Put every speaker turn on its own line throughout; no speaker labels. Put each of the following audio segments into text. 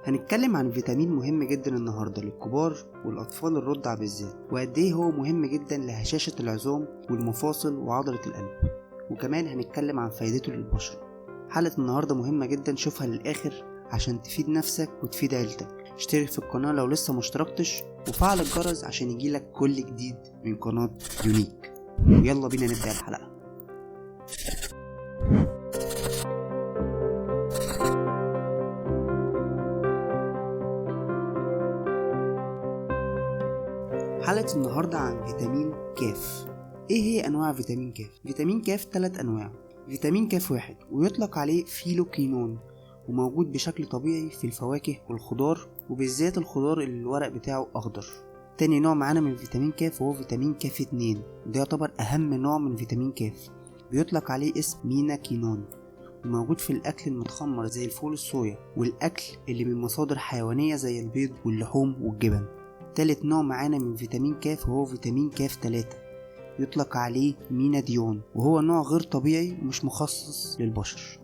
هنتكلم عن فيتامين مهم جدا النهاردة للكبار والأطفال الرضع بالذات، وقد ايه هو مهم جدا لهشاشة العظام والمفاصل وعضلة القلب، وكمان هنتكلم عن فايدته للبشرة. حلقة النهاردة مهمة جدا، شوفها للآخر عشان تفيد نفسك وتفيد عيلتك. اشترك في القناة لو لسه مشتركتش، وفعل الجرس عشان يجيلك كل جديد من قناة يونيك. ويلا بينا نبدأ الحلقة. حلقة النهاردة عن فيتامين كاف. ايه هي انواع فيتامين كاف؟ فيتامين كاف 3 انواع. فيتامين كاف 1 ويطلق عليه فيلوكينون، وموجود بشكل طبيعي في الفواكه والخضار، وبالذات الخضار اللي الورق بتاعه اخضر. تاني نوع معانا من فيتامين كاف هو فيتامين كاف 2، وده يعتبر اهم نوع من فيتامين كاف، بيطلق عليه اسم ميناكينون، وموجود في الاكل المتخمر زي الفول الصويا، والاكل اللي من مصادر حيوانية زي البيض واللحوم والجبن. تالت نوع معانا من فيتامين كاف هو فيتامين كاف 3، يطلق عليه ميناديون، وهو نوع غير طبيعي ومش مخصص للبشر.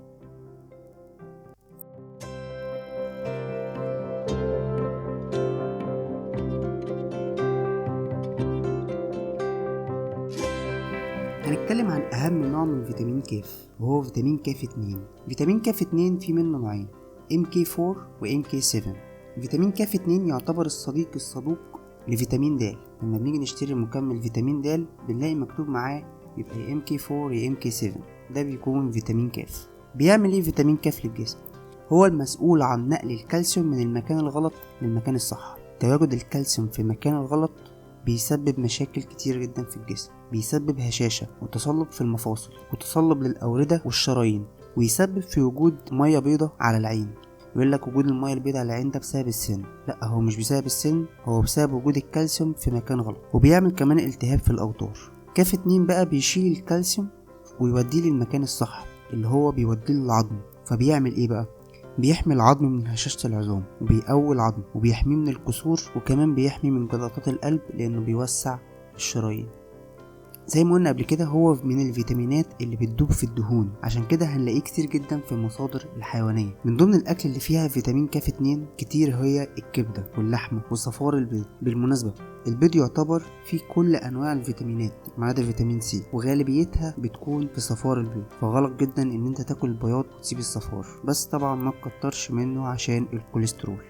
هنتكلم عن أهم نوع من فيتامين كاف وهو فيتامين كاف 2. فيتامين كاف 2 في منه نوعين، MK4 و MK7. فيتامين كاف 2 يعتبر الصديق الصدوق لفيتامين د. لما بنيجي نشتري مكمل فيتامين د بنلاقي مكتوب معاه يبقى يا MK4 يا MK7، ده بيكون فيتامين كاف. بيعمل ايه فيتامين كاف للجسم؟ هو المسؤول عن نقل الكالسيوم من المكان الغلط للمكان الصح. تواجد الكالسيوم في المكان الغلط بيسبب مشاكل كتير جدا في الجسم، بيسبب هشاشة وتصلب في المفاصل وتصلب للأوردة والشرايين، ويسبب في وجود مية بيضة على العين. يقول لك وجود المية البيضاء على العين ده بسبب السن. لا، هو مش بسبب السن، هو بسبب وجود الكالسيوم في مكان غلط، وبيعمل كمان التهاب في الأوتار. كاف 2 بقى بيشيل الكالسيوم ويوديه للمكان الصح اللي هو بيوديه للعظم. فبيعمل ايه بقى؟ بيحمي العظم من هشاشة العظام، وبيقوي العظم، وبيحميه من الكسور، وكمان بيحمي من جلطات القلب لأنه بيوسع الشرايين. زي ما قلنا قبل كده، هو من الفيتامينات اللي بتدوب في الدهون، عشان كده هنلاقيه كتير جدا في المصادر الحيوانية. من ضمن الأكل اللي فيها فيتامين كاف 2 كتير هي الكبدة واللحمة وصفار البيض. بالمناسبة البيض يعتبر فيه كل أنواع الفيتامينات ما عدا فيتامين سي، وغالبيتها بتكون في صفار البيض، فغلط جدا ان انت تاكل البياض وتسيب الصفار، بس طبعا ما تكترش منه عشان الكوليسترول.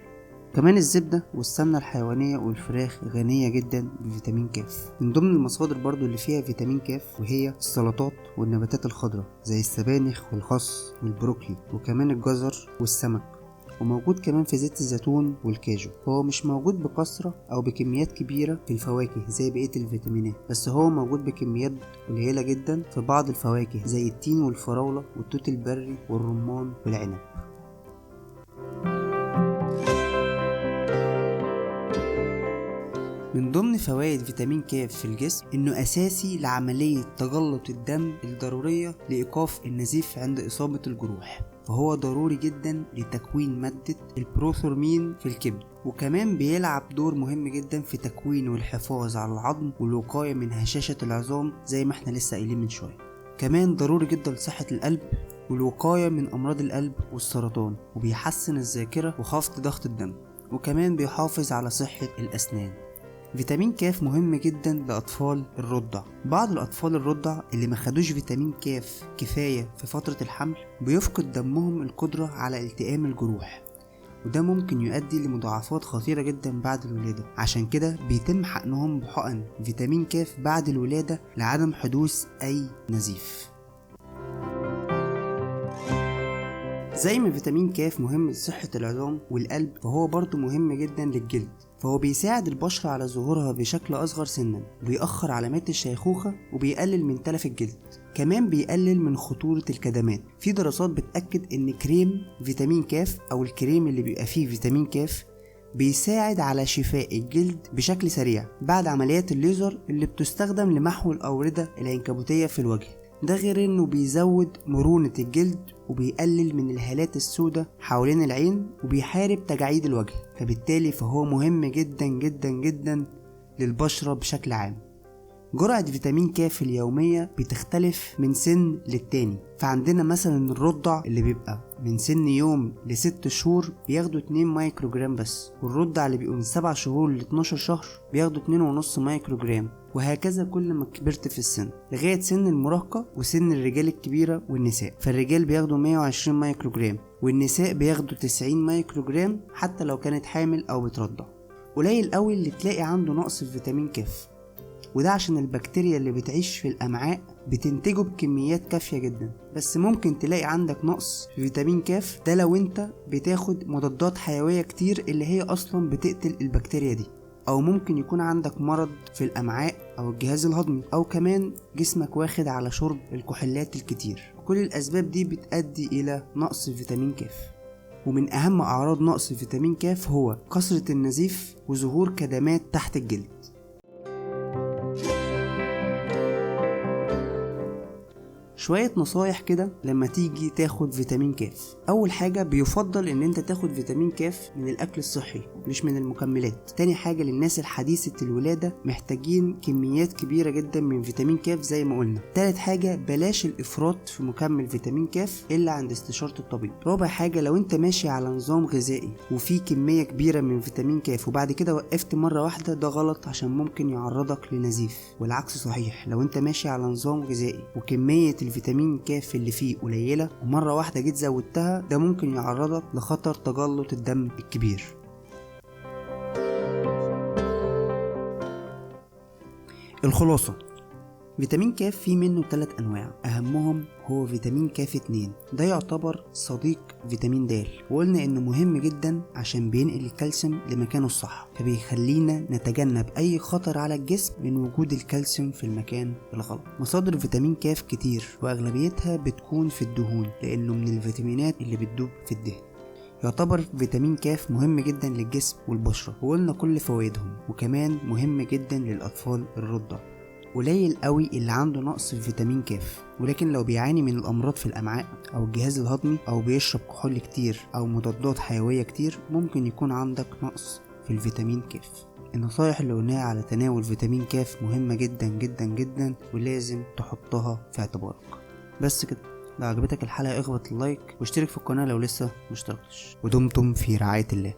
كمان الزبدة والسمنة الحيوانية والفراخ غنية جدا بفيتامين كاف. من ضمن المصادر برضو اللي فيها فيتامين كاف وهي السلطات والنباتات الخضراء زي السبانخ والخس والبروكلي، وكمان الجزر والسمك، وموجود كمان في زيت الزيتون والكاجو. هو مش موجود بكثرة او بكميات كبيرة في الفواكه زي بقية الفيتامينات، بس هو موجود بكميات قليلة جدا في بعض الفواكه زي التين والفراولة والتوت البري والرمان والعنب. من ضمن فوائد فيتامين كاف في الجسم انه اساسي لعملية تجلط الدم الضرورية لايقاف النزيف عند اصابة الجروح، فهو ضروري جدا لتكوين مادة البروثورمين في الكبد، وكمان بيلعب دور مهم جدا في تكوين والحفاظ على العظم والوقاية من هشاشة العظام زي ما احنا لسه قايلين من شوية. كمان ضروري جدا لصحة القلب والوقاية من امراض القلب والسرطان، وبيحسن الذاكرة وخفض ضغط الدم، وكمان بيحافظ على صحة الاسنان. فيتامين كاف مهم جدا لأطفال الرضع. بعض الأطفال الرضع اللي ما خدوش فيتامين كاف كفاية في فترة الحمل بيفقد دمهم القدرة على التئام الجروح، وده ممكن يؤدي لمضاعفات خطيرة جدا بعد الولادة. عشان كده بيتم حقنهم بحقن فيتامين كاف بعد الولادة لعدم حدوث أي نزيف. زي ما فيتامين كاف مهم لصحة العظام والقلب، فهو برضو مهم جدا للجلد، فهو بيساعد البشرة على ظهورها بشكل أصغر سنا، بيأخر علامات الشيخوخة، وبيقلل من تلف الجلد. كمان بيقلل من خطورة الكدمات. في دراسات بتأكد ان كريم فيتامين كاف او الكريم اللي بيبقى فيه فيتامين كاف بيساعد على شفاء الجلد بشكل سريع بعد عمليات الليزر اللي بتستخدم لمحو الأوردة العنكبوتية في الوجه. ده غير انه بيزود مرونة الجلد، وبيقلل من الهالات السوداء حوالين العين، وبيحارب تجاعيد الوجه، فبالتالي فهو مهم جدا جدا جدا للبشرة بشكل عام. جرعة فيتامين كاف اليومية بتختلف من سن للتاني، فعندنا مثلا الرضع اللي بيبقى من سن يوم ل6 شهور بياخدوا 2 مايكروجرام بس، والرضع اللي بيبقوا من 7 شهور ل12 شهر بياخدوا 2.5 مايكروجرام، وهكذا كل ما كبرت في السن لغاية سن المراهقة وسن الرجال الكبيرة والنساء. فالرجال بياخدوا 120 مايكروجرام والنساء بياخدوا 90 مايكروجرام حتى لو كانت حامل أو بترضع. قليل قوي اللي تلاقي عنده نقص في فيتامين ك، وده عشان البكتيريا اللي بتعيش في الأمعاء بتنتجه بكميات كافية جدا. بس ممكن تلاقي عندك نقص في فيتامين ك ده لو انت بتاخد مضادات حيوية كتير اللي هي أصلا بتقتل البكتيريا دي، أو ممكن يكون عندك مرض في الأمعاء أو الجهاز الهضمي، أو كمان جسمك واخد على شرب الكحولات الكتير. كل الأسباب دي بتؤدي إلى نقص فيتامين ك. ومن أهم أعراض نقص فيتامين ك هو كثرة النزيف وظهور كدمات تحت الجلد. شوية نصايح كده لما تيجي تاخد فيتامين ك. اول حاجة بيفضل ان انت تاخد فيتامين ك من الاكل الصحي مش من المكملات. تاني حاجة للناس الحديثة الولادة محتاجين كميات كبيرة جدا من فيتامين ك زي ما قلنا. تالت حاجة بلاش الافراط في مكمل فيتامين ك الا عند استشارة الطبيب. رابع حاجة لو انت ماشي على نظام غذائي وفي كمية كبيرة من فيتامين ك وبعد كده وقفت مرة واحدة، ده غلط عشان ممكن يعرضك لنزيف. والعكس صحيح، لو انت ماشي على نظام غذائي وكمية الفيتامين ك اللي فيه قليلة ومرة واحدة جيت زودتها، ده ممكن يعرضك لخطر تجلط الدم الكبير. الخلاصة، فيتامين ك فيه منه 3 أنواع، أهمهم هو فيتامين ك 2. ده يعتبر صديق فيتامين د، وقلنا إنه مهم جدا عشان بينقل الكالسيوم لمكانه الصح، فبيخلينا نتجنب أي خطر على الجسم من وجود الكالسيوم في المكان الغلط. مصادر فيتامين ك كتير وأغلبيتها بتكون في الدهون لأنه من الفيتامينات اللي بتدوب في الدهن. يعتبر فيتامين ك مهم جدا للجسم والبشرة، وقلنا كل فوائدهم، وكمان مهم جدا للأطفال الرضع. قليل قوي اللي عنده نقص في فيتامين ك، ولكن لو بيعاني من الامراض في الامعاء او الجهاز الهضمي او بيشرب كحول كتير او مضادات حيوية كتير، ممكن يكون عندك نقص في الفيتامين ك. النصايح اللي قلناها على تناول فيتامين ك مهمة جدا جدا جدا ولازم تحطها في اعتبارك. بس كده، لو عجبتك الحلقة اخبط اللايك واشترك في القناة لو لسه مشتركتش، ودمتم في رعاية الله.